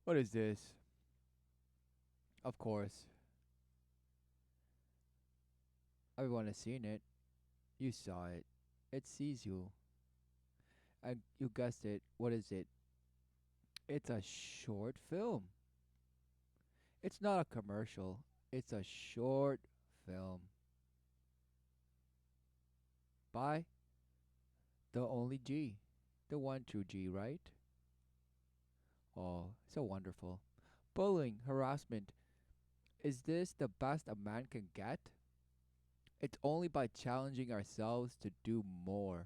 What is this? Of course, everyone has seen it. You saw it. It sees you. And you guessed it. What is it? It's a short film. It's not a commercial. It's a short film by the only G. The one true G, right? Oh, so wonderful. Bullying, harassment. Is this the best a man can get? It's only by challenging ourselves to do more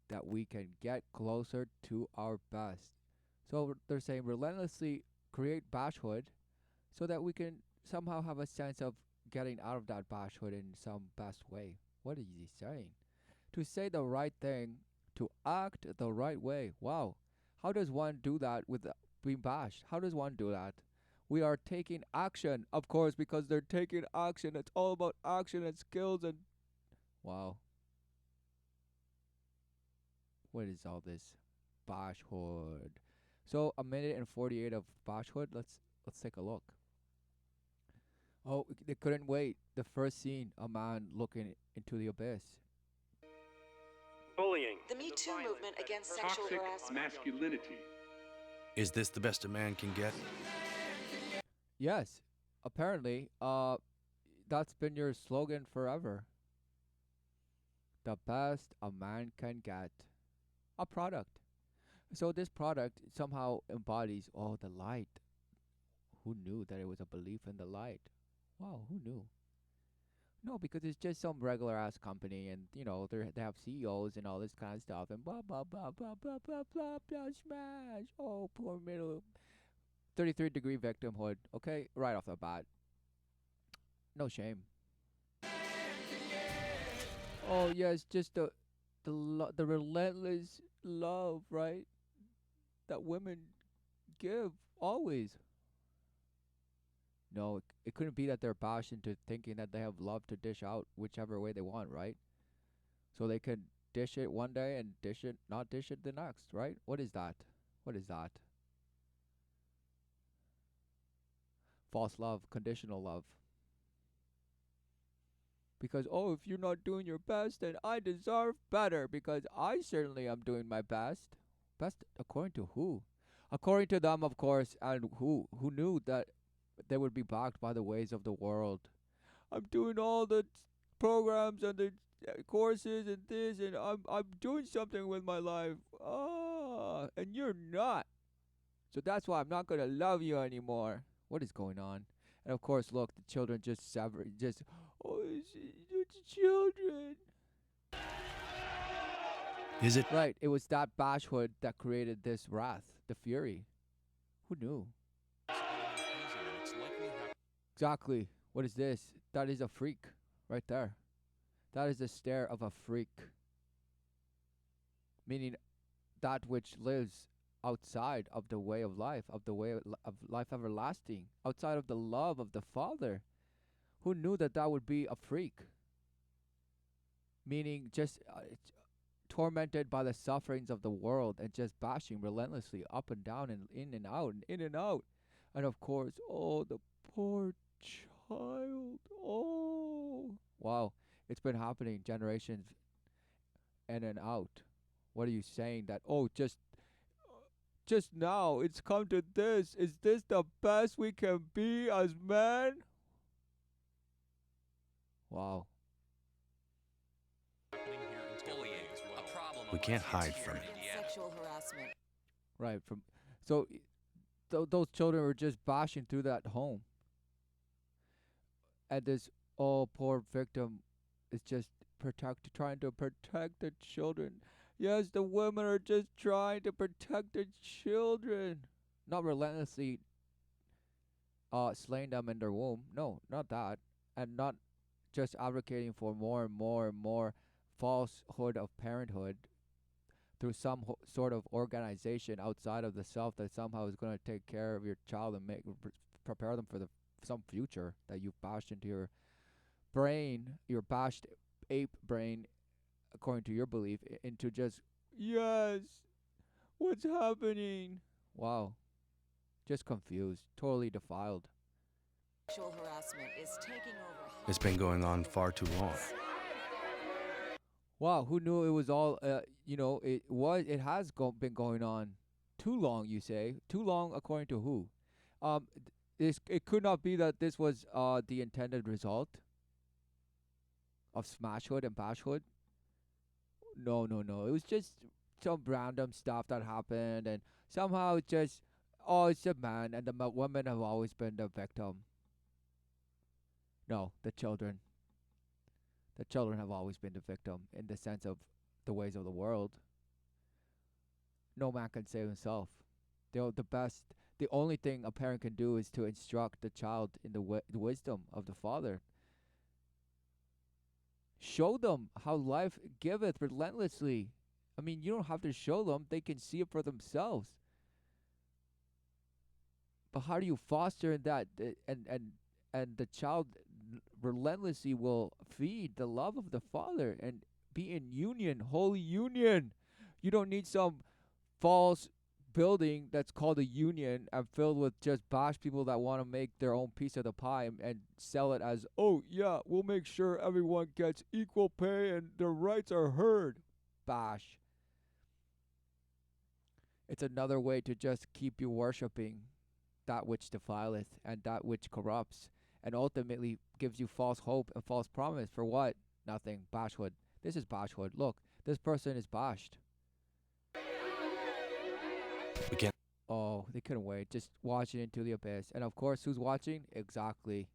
that we can get closer to our best. So they're saying relentlessly create bashhood so that we can somehow have a sense of getting out of that bashhood in some best way. What is he saying? To say the right thing, to act the right way. Wow. How does one do that with being bashed? How does one do that? We are taking action, of course, because they're taking action. It's all about action and skills and wow. What is all this? Bashhood. So a minute and 48 of Bashhood. Let's take a look. Oh, they couldn't wait. The first scene, a man looking into the abyss. Bullying. The Me Too movement against sexual harassment. Masculinity. Is this the best a man can get? Yes, apparently, that's been your slogan forever. The best a man can get. A product. So this product somehow embodies oh the light. Who knew that it was a belief in the light? Wow, who knew? No, because it's just some regular ass company, and they have CEOs and all this kind of stuff, and blah blah blah blah blah blah blah blah smash. Oh, poor middle 33-degree victimhood. Okay, right off the bat, no shame. Oh yes, just the relentless love, right? That women give always. No, it couldn't be that they're bashed into thinking that they have love to dish out whichever way they want, right? So they can dish it one day and not dish it the next, right? What is that? What is that? False love, conditional love. Because, oh, if you're not doing your best, then I deserve better because I certainly am doing my best. Best according to who? According to them, of course, and who knew that they would be blocked by the ways of the world. I'm doing all the programs and the courses and this, and I'm doing something with my life. Ah, and you're not. So that's why I'm not gonna love you anymore. What is going on? And of course, look, the children just sever, just oh, it's children. Is it? Right, it was that bashhood that created this wrath, the fury. Who knew? Exactly. What is this? That is a freak, right there. That is the stare of a freak. Meaning that which lives outside of the way of life, of the way of life everlasting, outside of the love of the Father. Who knew that that would be a freak? Meaning just tormented by the sufferings of the world and just bashing relentlessly up and down and in and out and in and out. And of course, oh, the poor child. Oh, wow. It's been happening generations in and out. What are you saying that, oh, just now it's come to this. Is this the best we can be as men? Wow. We can't hide from it. Sexual harassment. Right. So those children were just bashing through that home. And this oh poor victim is just trying to protect the children. Yes, the women are just trying to protect the children. Not relentlessly slaying them in their womb. No, not that. And not just advocating for more and more and more falsehood of parenthood through some sort of organization outside of the self that somehow is going to take care of your child and prepare them for some future that you've bashed into your brain, your bashed ape brain, according to your belief, into just yes, what's happening? Wow. just confused, totally defiled. Sexual harassment is taking over It's been Hollywood going and on the far too long. workplace. Wow, who knew it was all? It has been going on too long. You say too long, according to who? It could not be that this was the intended result of Smashhood and Bashhood. No, no, no. It was just some random stuff that happened, and somehow it just, oh, it's a man, and the women have always been the victim. No, the children. The children have always been the victim in the sense of the ways of the world. No man can save himself. The only thing a parent can do is to instruct the child in the wisdom of the father. Show them how life giveth relentlessly. I mean, you don't have to show them; they can see it for themselves. But how do you foster that, and the child relentlessly will feed the love of the father and be in union, holy union. You don't need some false building that's called a union and filled with just bash people that want to make their own piece of the pie and sell it as, oh yeah, we'll make sure everyone gets equal pay and their rights are heard. Bash. It's another way to just keep you worshiping that which defileth and that which corrupts, and ultimately gives you false hope and false promise for what? Nothing. Bashhood. This is bashhood. Look, this person is bashed. We can't Oh, they couldn't wait. Just watching into the abyss. And of course, who's watching? Exactly.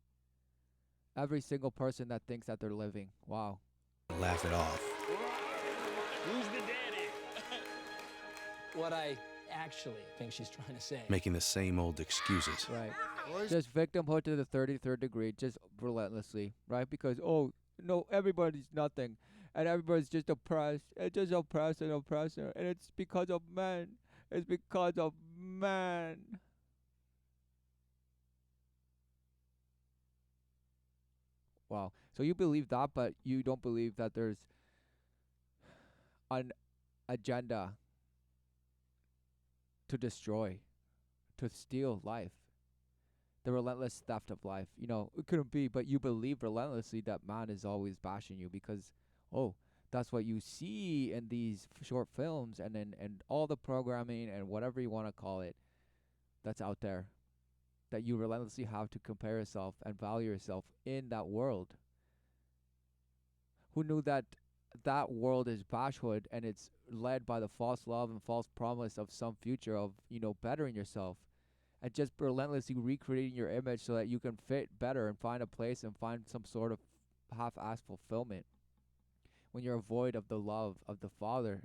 Every single person that thinks that they're living. Wow. laugh it off. Who's the daddy? What I actually think she's trying to say. Making the same old excuses. Right. Just victimhood to the 33rd degree, just relentlessly, right? Because, oh, no, everybody's nothing. And everybody's just oppressed. It's just oppressed and oppressor. And it's because of man. It's because of man. Wow. So you believe that, but you don't believe that there's an agenda to destroy, to steal life. The relentless theft of life. You know, it couldn't be, but you believe relentlessly that man is always bashing you because, oh, that's what you see in these short films and all the programming and whatever you want to call it that's out there. That you relentlessly have to compare yourself and value yourself in that world. Who knew that that world is bashhood and it's led by the false love and false promise of some future of, bettering yourself and just relentlessly recreating your image so that you can fit better and find a place and find some sort of half-assed fulfillment when you're void of the love of the Father,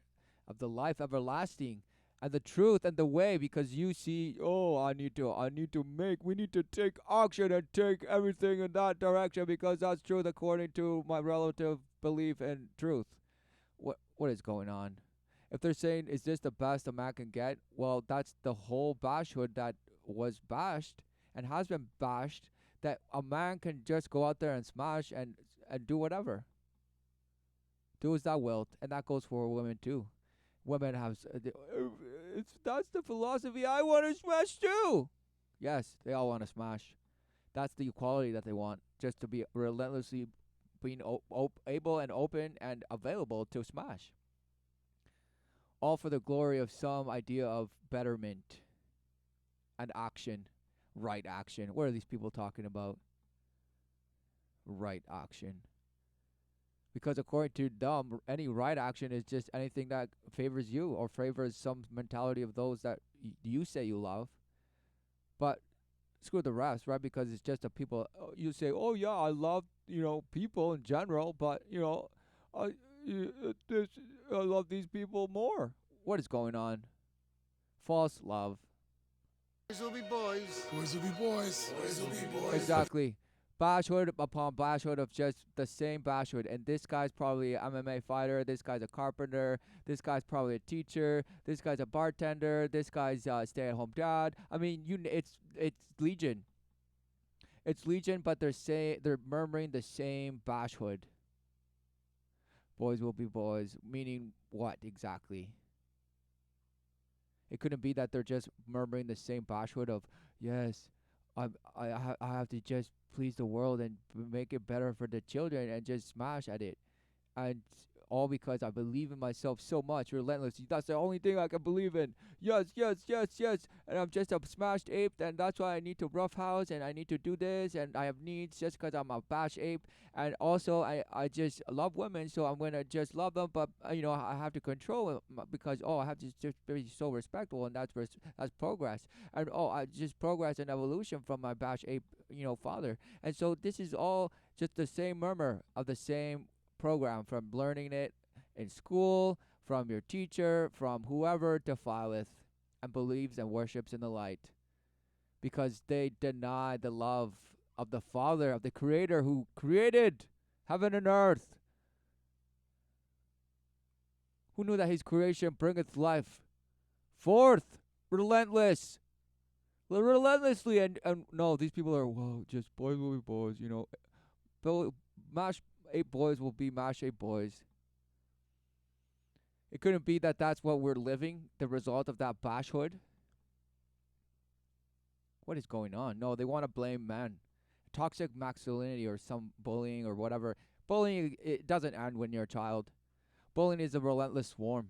of the life everlasting and the truth and the way, because you see, oh, we need to take action and take everything in that direction because that's truth according to my relative belief and truth. What is going on? If they're saying, is this the best a man can get? Well, that's the whole bashhood that was bashed and has been bashed, that a man can just go out there and smash and do whatever. Do as thou wilt. And that goes for women too. Women have, that's the philosophy I want to smash too. Yes, they all want to smash. That's the equality that they want, just to be relentlessly being able and open and available to smash. All for the glory of some idea of betterment and action, right action. What are these people talking about? Right action. Because according to them, any right action is just anything that favors you or favors some mentality of those that you say you love. But screw the rest, right? Because it's just a people. You say, oh yeah, I love people in general, but I I love these people more. What is going on? False love. Boys will be boys. Boys will be boys. Boys will be boys. Exactly. Bashhood upon bashhood of just the same bashhood. And this guy's probably an MMA fighter. This guy's a carpenter. This guy's probably a teacher. This guy's a bartender. This guy's a stay-at-home dad. I mean, it's legion. It's legion, but they're murmuring the same bashhood. Boys will be boys, meaning what exactly? It couldn't be that they're just murmuring the same bashhood of, yes, I have to just please the world and make it better for the children and just smash at it. And all because I believe in myself so much, relentlessly. That's the only thing I can believe in. Yes, yes, yes, yes. And I'm just a smashed ape, and that's why I need to roughhouse, and I need to do this, and I have needs just because I'm a bash ape. And also, I just love women, so I'm gonna just love them. But I have to control it because I have to just be so respectful, and that's progress. And I just progress and evolution from my bash ape, father. And so this is all just the same murmur of the same program, from learning it in school, from your teacher, from whoever defileth and believes and worships in the light, because they deny the love of the Father, of the Creator who created heaven and earth, who knew that his creation bringeth life forth, relentlessly. And no, these people are, well, just boys will be boys, mash eight boys will be mash eight boys. It couldn't be that that's what we're living, the result of that bashhood. What is going on? No, they want to blame men. Toxic masculinity or some bullying or whatever. Bullying, it doesn't end when you're a child. Bullying is a relentless swarm.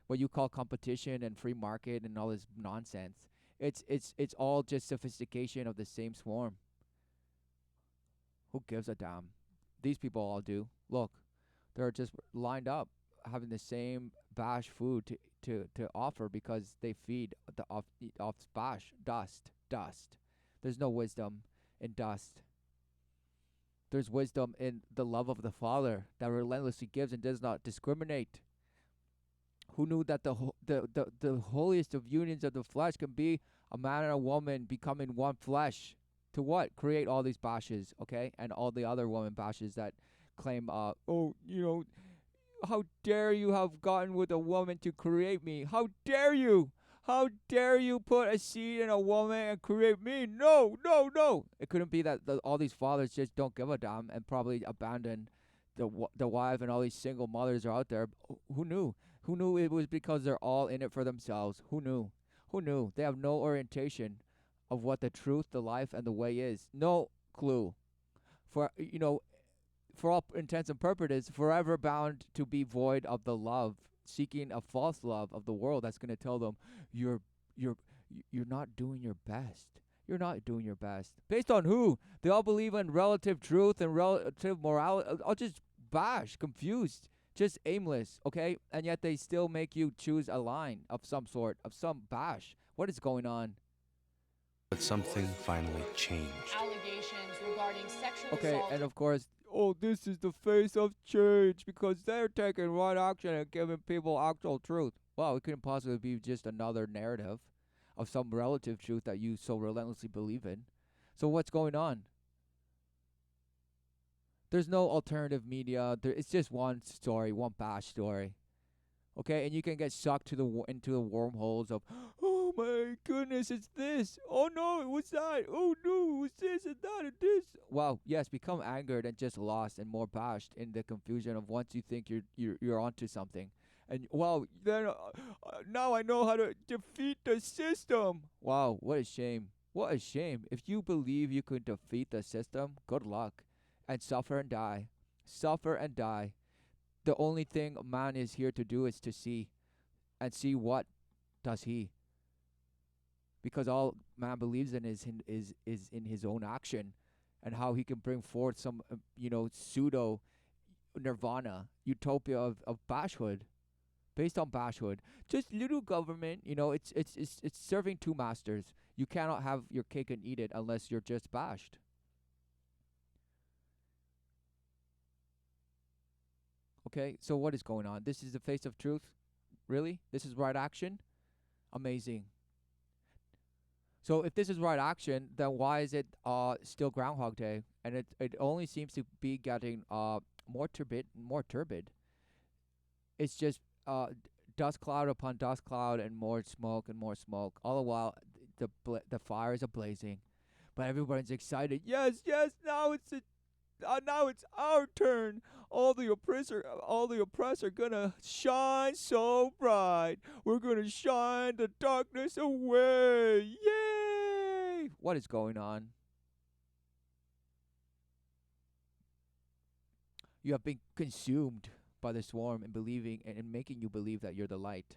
What you call competition and free market and all this nonsense. It's all just sophistication of the same swarm. Who gives a damn? These people all do. Look, they're just lined up, having the same bash food to offer because they feed the off bash dust. There's no wisdom in dust. There's wisdom in the love of the Father that relentlessly gives and does not discriminate. Who knew that the holiest of unions of the flesh can be a man and a woman becoming one flesh? To what? Create all these bashes, okay? And all the other woman bashes that claim, how dare you have gotten with a woman to create me? How dare you? How dare you put a seed in a woman and create me? No, no, no. It couldn't be that all these fathers just don't give a damn and probably abandon the wife, and all these single mothers are out there. Who knew? Who knew it was because they're all in it for themselves? Who knew? Who knew? They have no orientation of what the truth, the life, and the way is. No clue. For all intents and purposes, forever bound to be void of the love, seeking a false love of the world that's going to tell them you're not doing your best. You're not doing your best. Based on who? They all believe in relative truth and relative morality. I'll just bash, confused, just aimless, okay? And yet they still make you choose a line of some sort, of some bash. What is going on? But something finally changed. Allegations regarding sexual Okay, assault. and of course, this is the face of change because they're taking right action and giving people actual truth. Well, it couldn't possibly be just another narrative of some relative truth that you so relentlessly believe in. So what's going on? There's no alternative media. It's just one story, one bash story. Okay, and you can get sucked into the wormholes of, oh my goodness, it's this. Oh no, it was that. Oh no, it was this and that and this. Wow, yes, become angered and just lost and more bashed in the confusion of once you think you're onto something, and wow, then now I know how to defeat the system. Wow, what a shame. What a shame. If you believe you could defeat the system, good luck, and suffer and die. Suffer and die. The only thing man is here to do is to see, and see what does he. Because all man believes in is in his own action, and how he can bring forth some pseudo nirvana utopia of bashhood, based on bashhood. Just little government, it's serving two masters. You cannot have your cake and eat it unless you're just bashed. Okay, so what is going on? This is the face of truth? Really? This is right action? Amazing. So if this is right action, then why is it still Groundhog Day? And it only seems to be getting more turbid. It's just dust cloud upon dust cloud and more smoke and more smoke. All the while the fires are blazing. But everybody's excited. Yes, yes, now it's now it's our turn. All the oppressor gonna shine so bright. We're gonna shine the darkness away. Yay! What is going on? You have been consumed by the swarm and believing and making you believe that you're the light.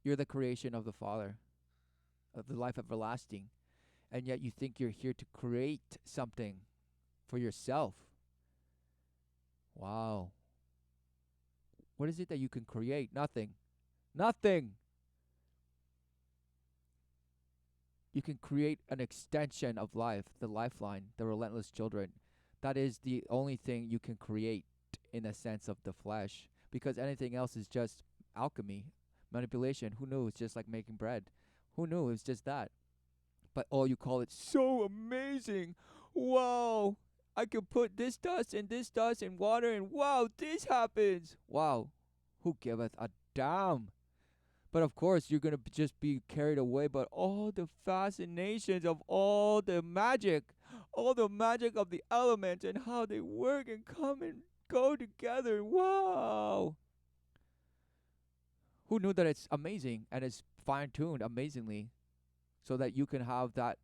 You're the creation of the Father, of the life everlasting, and yet you think you're here to create something for yourself. Wow. What is it that you can create? Nothing. Nothing. You can create an extension of life, the lifeline, the relentless children. That is the only thing you can create in a sense of the flesh, because anything else is just alchemy, manipulation. Who knew? It's just like making bread. Who knew? It's just that. But oh, you call it so amazing. Wow. I could put this dust and water, and wow, this happens. Wow. Who giveth a damn? But of course, you're going to just be carried away by all the fascinations of all the magic of the elements and how they work and come and go together. Wow. Who knew that it's amazing and it's fine tuned amazingly so that you can have that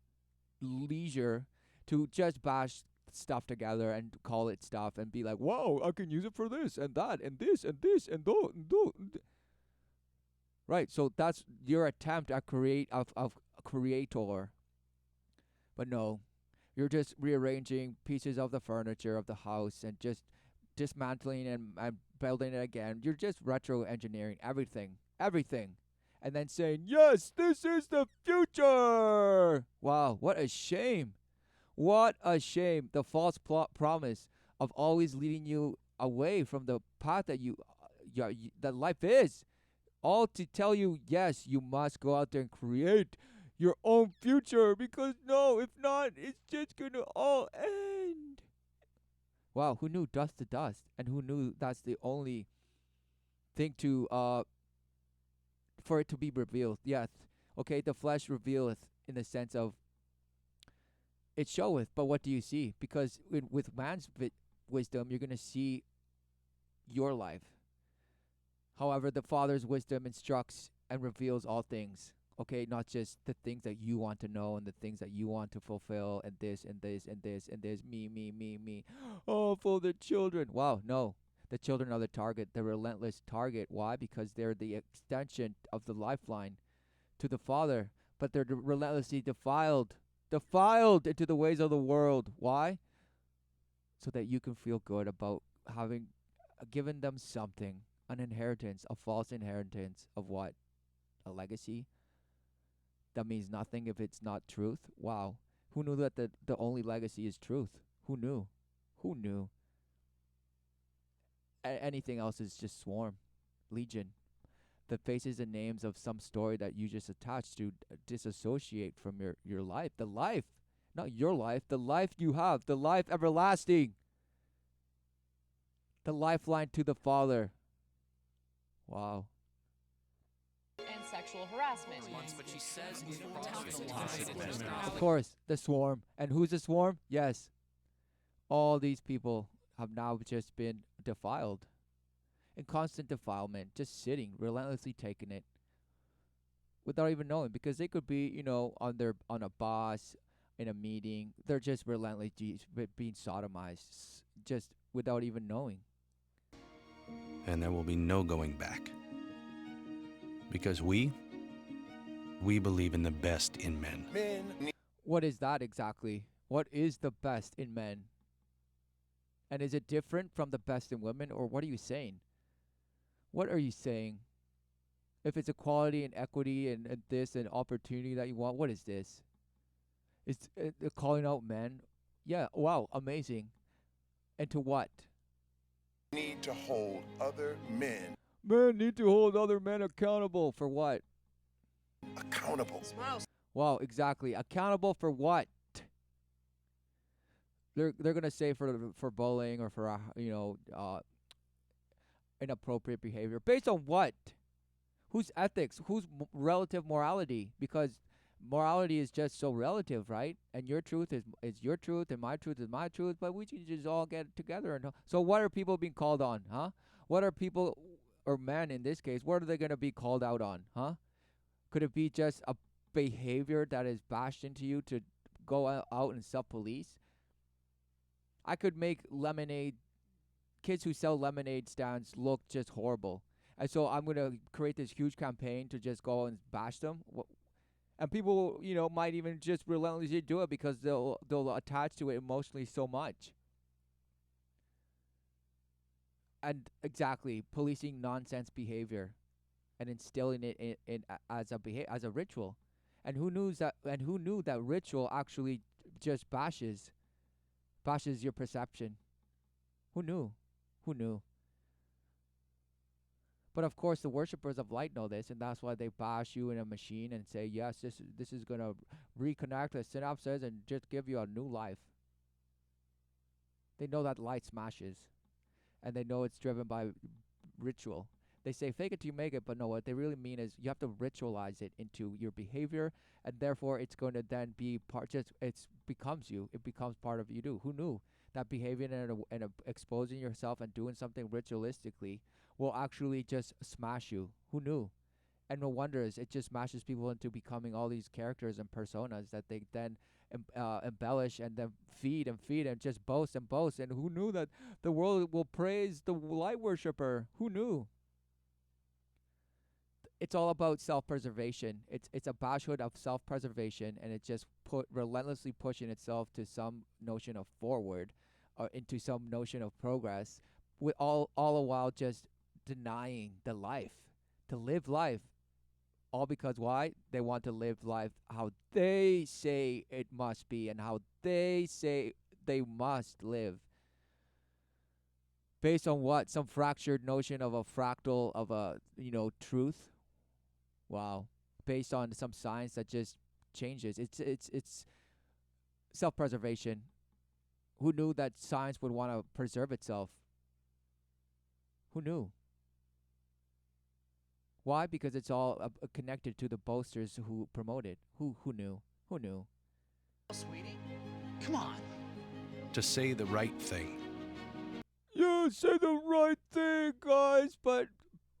leisure to just bash stuff together and call it stuff and be like, wow, I can use it for this and that and this and this and that and that. Right, so that's your attempt at create of a creator. But no, you're just rearranging pieces of the furniture of the house and just dismantling and building it again. You're just retro engineering everything. And then saying, yes, this is the future. Wow, what a shame. What a shame. The false promise of always leading you away from the path that that life is. All to tell you, yes, you must go out there and create your own future, because no, if not, it's just gonna all end. Wow, who knew dust to dust? And who knew that's the only thing to for it to be revealed? Yes. Okay, the flesh revealeth in the sense of it showeth, but what do you see? Because with man's wisdom, you're gonna see your life. However, the Father's wisdom instructs and reveals all things. Okay, not just the things that you want to know and the things that you want to fulfill and this and this and this and this, me. Oh, for the children. Wow, no. The children are the target, the relentless target. Why? Because they're the extension of the lifeline to the Father, but they're relentlessly defiled into the ways of the world. Why? So that you can feel good about having given them something. An inheritance, a false inheritance of what? A legacy? That means nothing if it's not truth? Wow. Who knew that the only legacy is truth? Who knew? Who knew? Anything else is just swarm, legion. The faces and names of some story that you just attach to disassociate from your life. The life, not your life, the life you have, the life everlasting. The lifeline to the Father. Wow. And sexual harassment. Of course, the swarm. And who's the swarm? Yes. All these people have now just been defiled. In constant defilement, just sitting, relentlessly taking it without even knowing, because they could be, on a bus, in a meeting. They're just relentlessly being sodomized, just without even knowing. And there will be no going back. Because we believe in the best in men. What is that exactly? What is the best in men? And is it different from the best in women, or what are you saying? What are you saying? If it's equality and equity and this and opportunity that you want, what is this? It's calling out men? Yeah, wow, amazing. And to what? Need to hold other men Men need to hold other men accountable for what? accountable. Wow, exactly. Accountable for what? They're gonna say for bullying or for inappropriate behavior. Based on what? Whose ethics? Whose relative morality? Because Morality is just so relative, right? And your truth is your truth, and my truth is my truth. But we can just all get together and so what are people being called on, huh? What are people or men in this case? What are they gonna be called out on, huh? Could it be just a behavior that is bashed into you to go out and self-police? I could make lemonade kids who sell lemonade stands look just horrible. And so I'm going to create this huge campaign to just go and bash them. And people, might even just relentlessly do it because they'll attach to it emotionally so much. And exactly, policing nonsense behavior and instilling it as a ritual. And who knew that ritual actually just bashes your perception? Who knew? Who knew? But of course, the worshippers of light know this, and that's why they bash you in a machine and say, "Yes, this is gonna reconnect the synapses and just give you a new life." They know that light smashes, and they know it's driven by ritual. They say, "Fake it till you make it," but no, what they really mean is you have to ritualize it into your behavior, and therefore it's going to then be part. Just it becomes you. It becomes part of you. Who knew that behaving and exposing yourself and doing something ritualistically will actually just smash you? Who knew? And no wonder it just smashes people into becoming all these characters and personas that they then embellish and then feed and just boast and boast. And who knew that the world will praise the light worshipper? Who knew? It's all about self-preservation. It's a bashhood of self-preservation, and it's just relentlessly pushing itself to some notion of forward, or into some notion of progress, with all the while just denying the life, to live life, all because why? They want to live life how they say it must be and how they say they must live. Based on what? Some fractured notion of a fractal of a, truth. Wow. Based on some science that just changes. It's self-preservation. Who knew that science would want to preserve itself? Who knew? Why? Because it's all connected to the boasters who promote it. Who knew? Who knew? Sweetie, come on. To say the right thing. Yeah, say the right thing, guys, but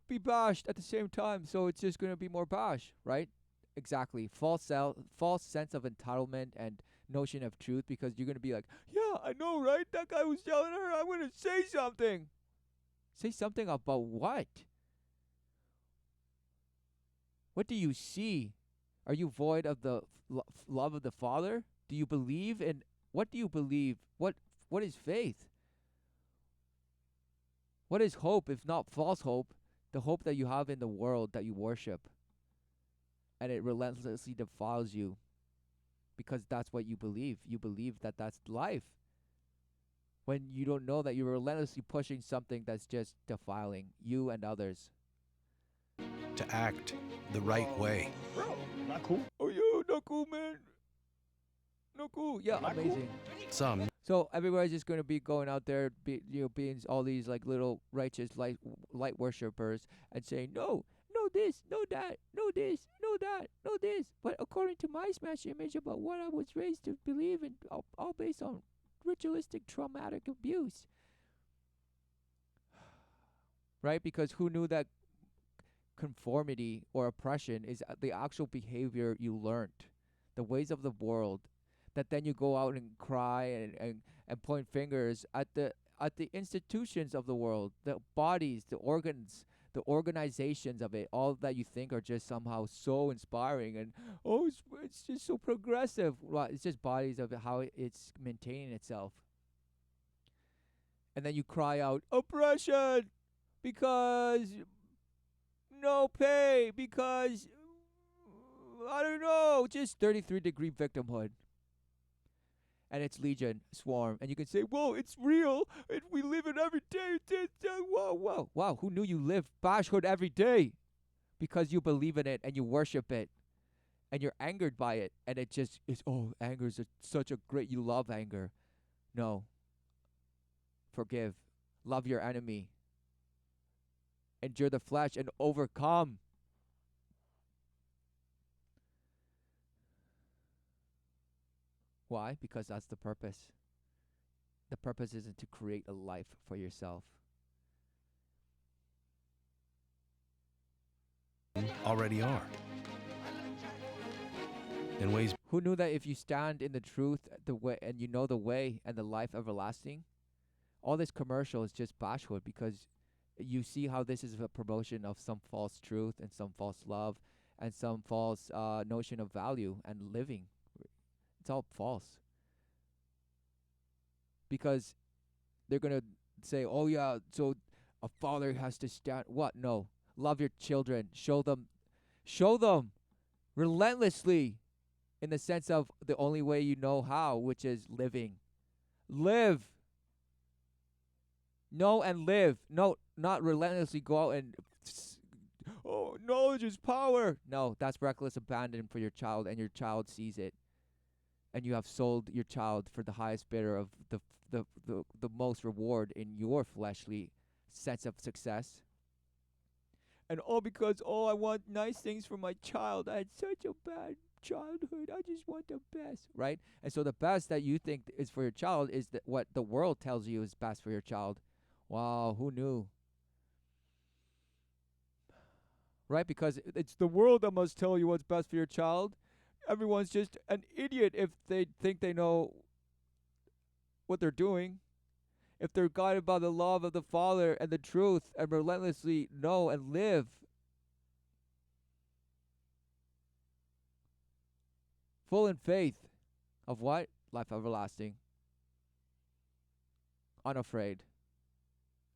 be bashed at the same time. So it's just gonna be more bash, right? Exactly. False sense of entitlement and notion of truth, because you're gonna be like, yeah, I know, right? That guy was yelling at her. I'm gonna say something. Say something about what? What do you see? Are you void of the love of the Father? Do you believe in what do you believe? What is faith? What is hope if not false hope? The hope that you have in the world that you worship. And it relentlessly defiles you because that's what you believe. You believe that that's life. When you don't know that you're relentlessly pushing something that's just defiling you and others. To act the right way. Bro, not cool. Oh, yeah, not cool, man. Not cool. Yeah, Not cool. amazing. Some So everybody's just going to be going out there, being all these like little righteous light worshippers and saying, no, no this, no that, no this, no that, no this. But according to my smash image about what I was raised to believe in, all based on ritualistic traumatic abuse. Right? Because who knew that conformity or oppression is the actual behavior you learned, the ways of the world, that then you go out and cry and point fingers at the institutions of the world, the bodies, the organs, the organizations of it, all that you think are just somehow so inspiring and it's just so progressive. Well, it's just bodies of how it's maintaining itself. And then you cry out oppression because no pay, because I don't know, just 33-degree victimhood. And it's legion, swarm, and you can say, whoa, it's real, and we live it every day. Wow, who knew you live bashhood every day? Because you believe in it, and you worship it, and you're angered by it, and it just is, anger is such a great, you love anger. No. Forgive. Love your enemy. Endure the flesh and overcome. Why? Because that's the purpose. The purpose isn't to create a life for yourself. Already are. In ways Who knew that if you stand in the truth, the way, and you know the way and the life everlasting, all this commercial is just bashwood, because you see how this is a promotion of some false truth and some false love and some false notion of value and living. It's all false, because they're gonna say, "Oh yeah, so a father has to stand." What? No, love your children. Show them relentlessly, in the sense of the only way you know how, which is living. Live. Know and live. No, not relentlessly go out and oh, knowledge is power. No, that's reckless abandon for your child, and your child sees it, and you have sold your child for the highest bidder of the most reward in your fleshly sense of success. And all because, oh, I want nice things for my child. I had such a bad childhood. I just want the best, right? And so the best that you think is for your child is that what the world tells you is best for your child. Wow, who knew? Right? Because it's the world that must tell you what's best for your child. Everyone's just an idiot if they think they know what they're doing. If they're guided by the love of the Father and the truth and relentlessly know and live full in faith of what? Life everlasting. Unafraid.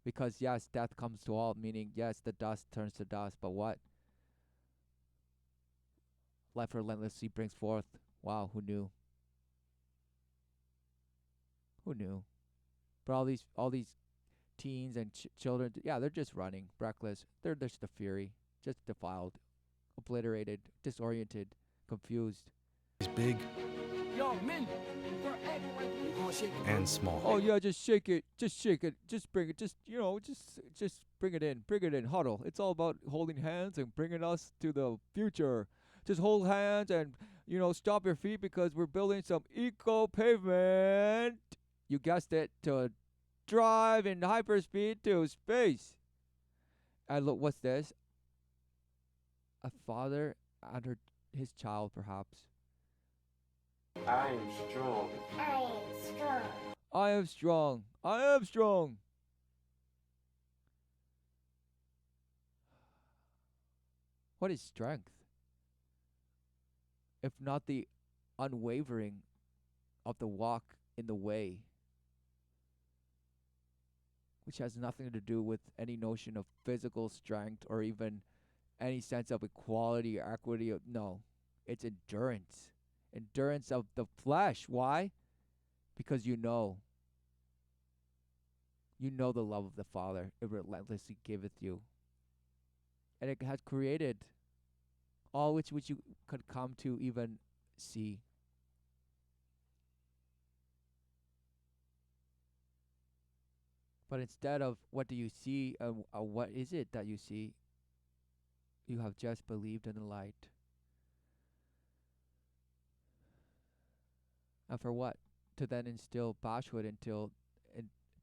Because yes, death comes to all, meaning yes, the dust turns to dust, but what? Life relentlessly brings forth. Wow, who knew? Who knew? But all these teens and children, yeah, they're just running, reckless. They're just a fury, just defiled, obliterated, disoriented, confused. is big Yo, men, we're acting like we gonna shake it. and small. Oh yeah, just shake it, just bring it, just bring it in, huddle. It's all about holding hands and bringing us to the future. Just hold hands and stop your feet, because we're building some eco pavement. You guessed it, to drive in hyperspeed to space. And look, what's this? A father and his child, perhaps. I am strong. I am strong. I am strong. What is strength, if not the unwavering of the walk in the way, which has nothing to do with any notion of physical strength or even any sense of equality or equity? No, it's endurance. Endurance of the flesh. Why? Because you know the love of the Father. It relentlessly giveth you. And it has created all which you could come to even see. But instead of what do you see, what is it that you see? You have just believed in the light. And for what? To then instill bashwood into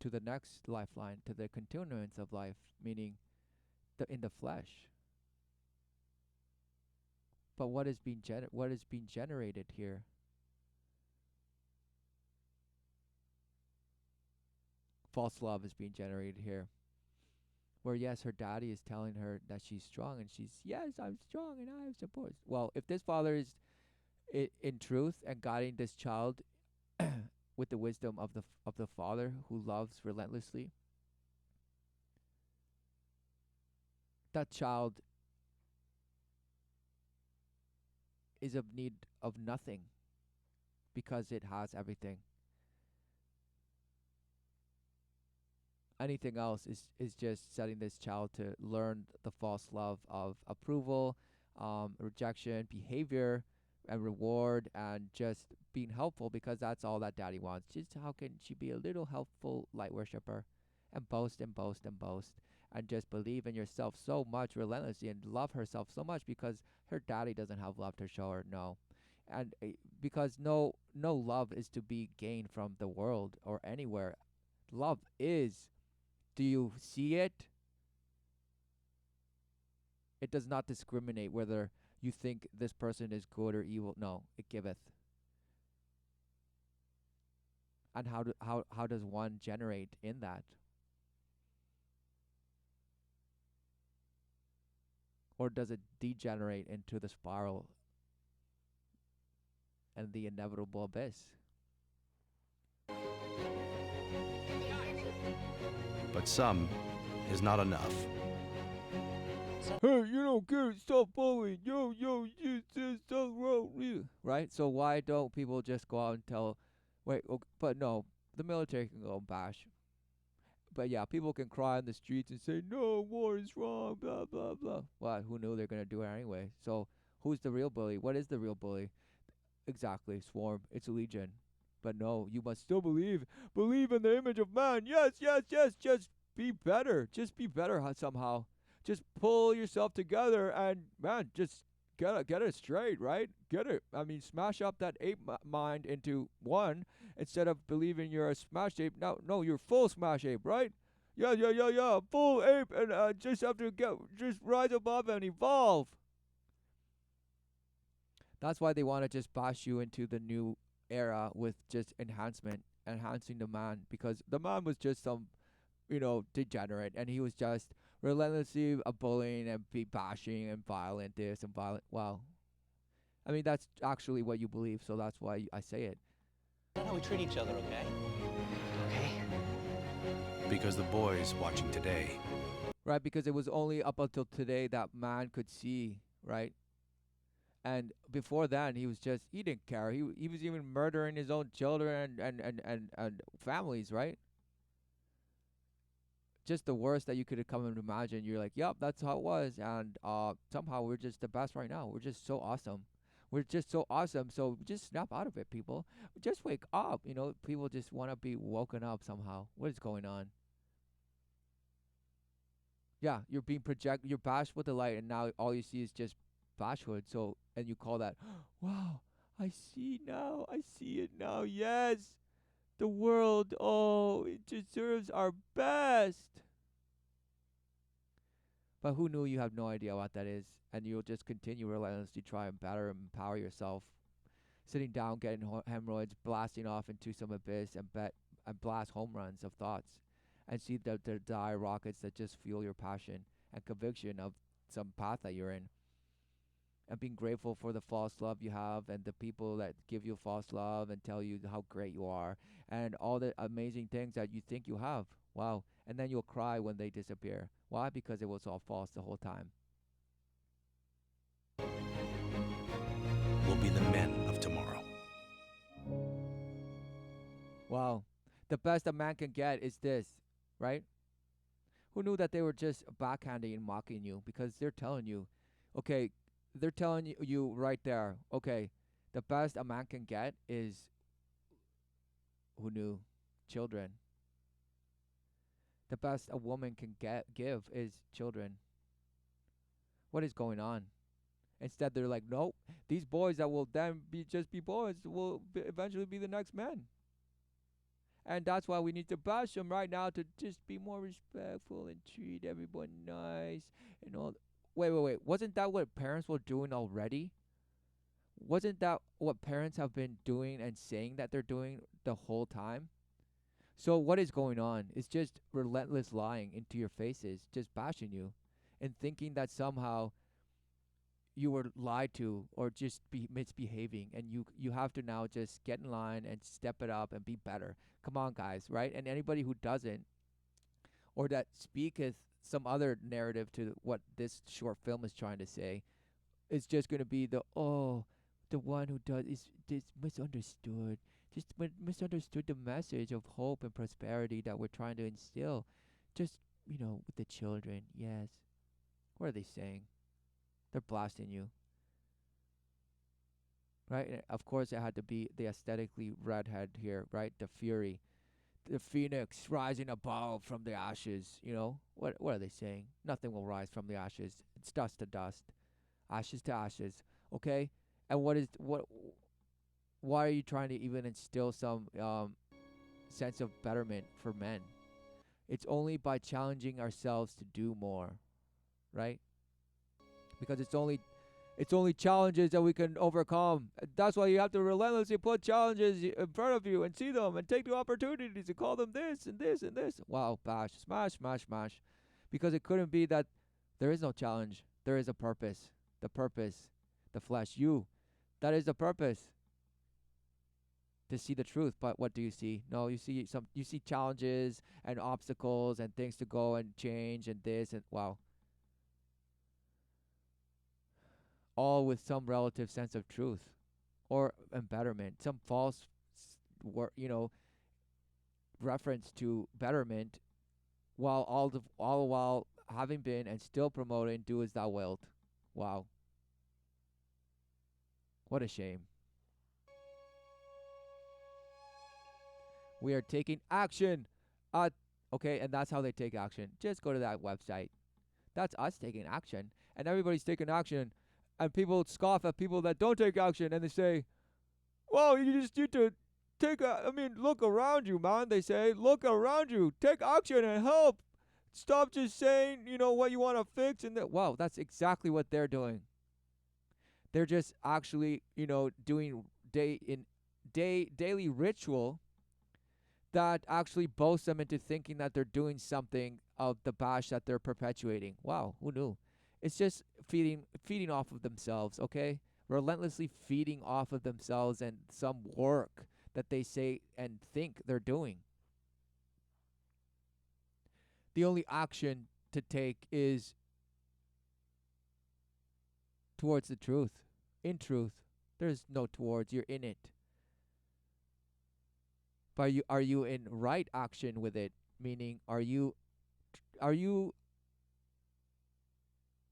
the next lifeline, to the continuance of life, meaning in the flesh. But what is being generated here? False love is being generated here. Where yes, her daddy is telling her that she's strong, and she's, yes, I'm strong and I have support. Well, if this father is in truth and guiding this child with the wisdom of the Father who loves relentlessly, that child is of need of nothing, because it has everything. Anything else is just setting this child to learn the false love of approval, rejection, behavior, and reward, and just being helpful, because that's all that daddy wants. Just how can she be a little helpful light worshiper and boast and boast and boast and just believe in yourself so much relentlessly and love herself so much because her daddy doesn't have love to show her? No. And because no love is to be gained from the world or anywhere. Love is, do you see it? It does not discriminate whether you think this person is good or evil. No, it giveth. And how does one generate in that? Or does it degenerate into the spiral and the inevitable abyss? But some is not enough. Hey, you don't care, stop bullying. Yo, you just don't roll. Right? So why don't people just go out and tell, wait, okay, but no, the military can go and bash. But yeah, people can cry in the streets and say, no, war is wrong, blah, blah, blah. Well, who knew they're going to do it anyway? So who's the real bully? What is the real bully? Exactly, swarm. It's a legion. But no, you must still believe in the image of man. Yes, yes, yes. Just be better. Just be better somehow. Just pull yourself together and man, just get it straight, right? Get it. I mean, smash up that ape mind into one instead of believing you're a smash ape. No, you're full smash ape, right? Yeah, yeah, yeah, yeah. Full ape, and just have to just rise above and evolve. That's why they want to just bash you into the new era with just enhancing the man, because the man was just some, degenerate, and he was just relentlessly a bullying and be bashing and violent this and violent. Wow. I mean, that's actually what you believe, so that's why I say it. That's how we treat each other, okay? Because the boys watching today, Right, because it was only up until today that man could see, right? And before then, he didn't care. He was even murdering his own children and families, right? Just the worst that you could have come and imagine. You're like, yep, that's how it was. And somehow we're just the best right now. We're just so awesome. We're just so awesome. So just snap out of it, people. Just wake up. People just want to be woken up somehow. What is going on? Yeah, you're being you're bashed with the light, and now all you see is just bashhood. So, and you call that, wow, I see now. I see it now. Yes. The world, oh, it deserves our best. But who knew? You have no idea what that is. And you'll just continue relentlessly try and better and empower yourself. Sitting down, getting hemorrhoids, blasting off into some abyss and blast home runs of thoughts. And see the dire rockets that just fuel your passion and conviction of some path that you're in. And being grateful for the false love you have and the people that give you false love and tell you how great you are and all the amazing things that you think you have. Wow. And then you'll cry when they disappear. Why? Because it was all false the whole time. will be the men of tomorrow. Wow. The best a man can get is this, right? Who knew that they were just backhanding and mocking you because they're telling you, okay, they're telling you right there, okay, the best a man can get is, who knew, children. The best a woman can give is children. What is going on? Instead, they're like, nope, these boys that will then just be boys will eventually be the next men. And that's why we need to bash them right now to just be more respectful and treat everyone nice and all. Wait. Wasn't that what parents were doing already? Wasn't that what parents have been doing and saying that they're doing the whole time? So what is going on? It's just relentless lying into your faces, just bashing you and thinking that somehow you were lied to or just be misbehaving, and you have to now just get in line and step it up and be better. Come on, guys, right? And anybody who doesn't or that speaketh some other narrative to what this short film is trying to say is just going to be the one who does is misunderstood. Just misunderstood the message of hope and prosperity that we're trying to instill. Just, with the children. Yes. What are they saying? They're blasting you. Right? And of course, it had to be the aesthetically redhead here, right? The fury. The phoenix rising above from the ashes, What are they saying? Nothing will rise from the ashes. It's dust to dust. Ashes to ashes. Okay? And what why are you trying to even instill some sense of betterment for men? It's only by challenging ourselves to do more, right? Because it's only challenges that we can overcome. That's why you have to relentlessly put challenges in front of you and see them and take the opportunities and call them this and this and this. Wow, bash, smash, smash, smash. Because it couldn't be that there is no challenge. There is a purpose. The purpose, the flesh, you. That is the purpose. To see the truth, but what do you see? No, you see challenges and obstacles and things to go and change and this and wow. All with some relative sense of truth or betterment, some false reference to betterment, while all while having been and still promoting do as thou wilt. Wow. What a shame. We are taking action. Okay, and that's how they take action. Just go to that website. That's us taking action. And everybody's taking action. And people scoff at people that don't take action. And they say, well, you just need to look around you, man. They say, look around you. Take action and help. Stop just saying, what you want to fix. And wow, that's exactly what they're doing. They're just actually, doing daily ritual that actually boasts them into thinking that they're doing something of the bash that they're perpetuating. Wow, who knew? It's just feeding off of themselves, okay? Relentlessly feeding off of themselves and some work that they say and think they're doing. The only action to take is towards the truth. In truth. There's no towards, you're in it. But are you in right action with it? Meaning, are you a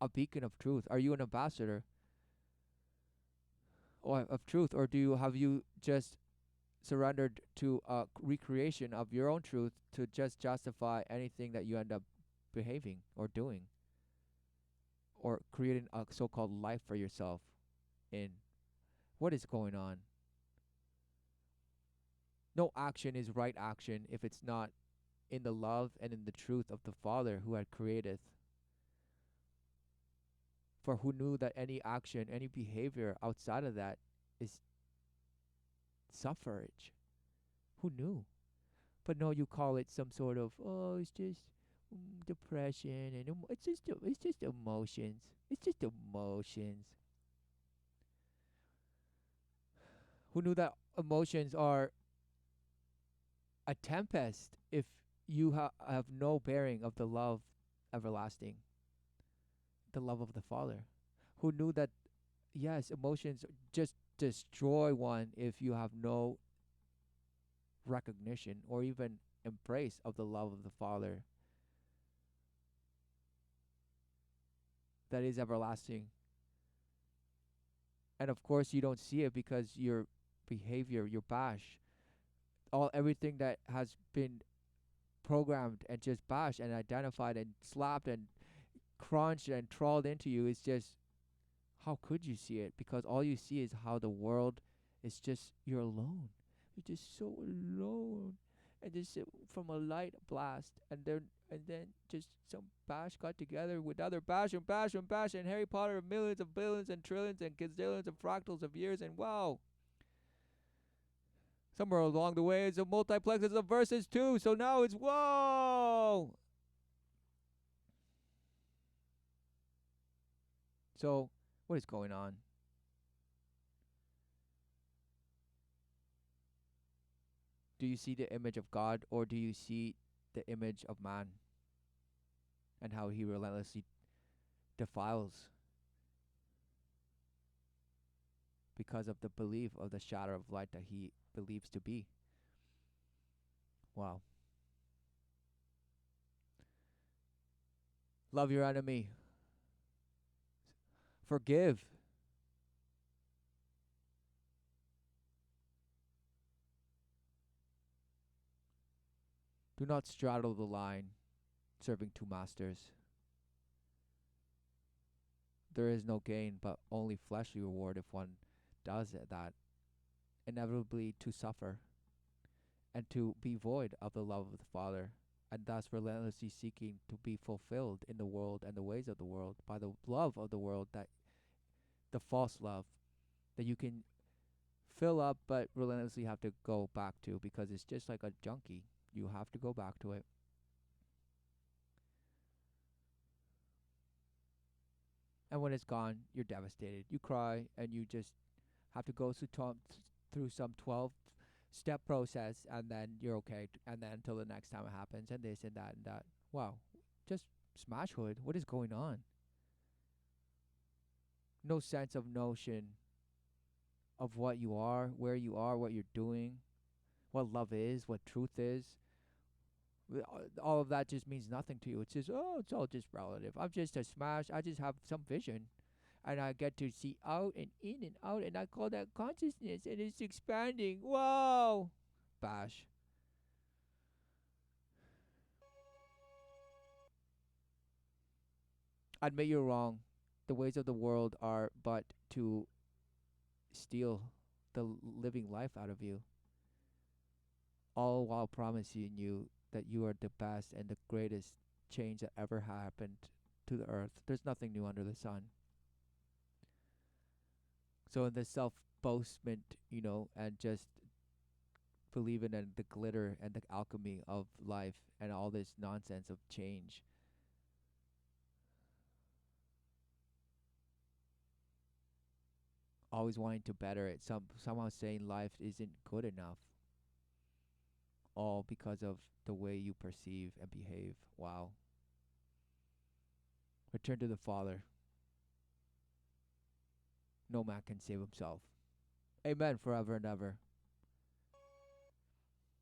beacon of truth? Are you an ambassador of truth, or have you just surrendered to a recreation of your own truth to just justify anything that you end up behaving or doing, or creating a so-called life for yourself in? What is going on? No action is right action if it's not in the love and in the truth of the Father who had created. For who knew that any action, any behavior outside of that is suffrage? Who knew? But no, you call it some sort of, it's just depression and it's just emotions. It's just emotions. Who knew that emotions are a tempest if you have no bearing of the love everlasting, the love of the Father? Who knew that, yes, emotions just destroy one if you have no recognition or even embrace of the love of the Father that is everlasting? And of course you don't see it because your behavior, your bash, everything that has been programmed and just bashed and identified and slapped and crunched and trawled into you is just, how could you see it? Because all you see is how the world is just, you're alone. You're just so alone. And just from a light blast, and then just some bash got together with other bash and bash and bash, and Harry Potter of millions of billions and trillions and gazillions of fractals of years, and wow. Somewhere along the way, it's a multiplexes of verses too. So now it's whoa. So what is going on? Do you see the image of God, or do you see the image of man and how he relentlessly defiles because of the belief of the shadow of light that he believes to be? Wow. Love your enemy. Forgive. Do not straddle the line, serving two masters. There is no gain, but only fleshly reward if one does that. inevitably to suffer and to be void of the love of the Father, and thus relentlessly seeking to be fulfilled in the world and the ways of the world by the love of the world, that the false love that you can fill up but relentlessly have to go back to, because it's just like a junkie. You have to go back to it. And when it's gone, you're devastated. You cry and you just have to go through some 12-step process, and then you're okay. And then until the next time it happens, and this and that and that. Wow. Just smash hood. What is going on? No sense of notion of what you are, where you are, what you're doing, what love is, what truth is. All of that just means nothing to you. It's just, oh, it's all just relative. I'm just a smash. I just have some vision. And I get to see out and in and out. And I call that consciousness. And it's expanding. Wow. Bash. Admit you're wrong. The ways of the world are but to steal the living life out of you, all while promising you that you are the best and the greatest change that ever happened to the earth. There's nothing new under the sun. So in this self-boastment, and just believing in the glitter and the alchemy of life and all this nonsense of change, always wanting to better it, somehow saying life isn't good enough, all because of the way you perceive and behave. Wow. Return to the Father. No man can save himself. Amen forever and ever.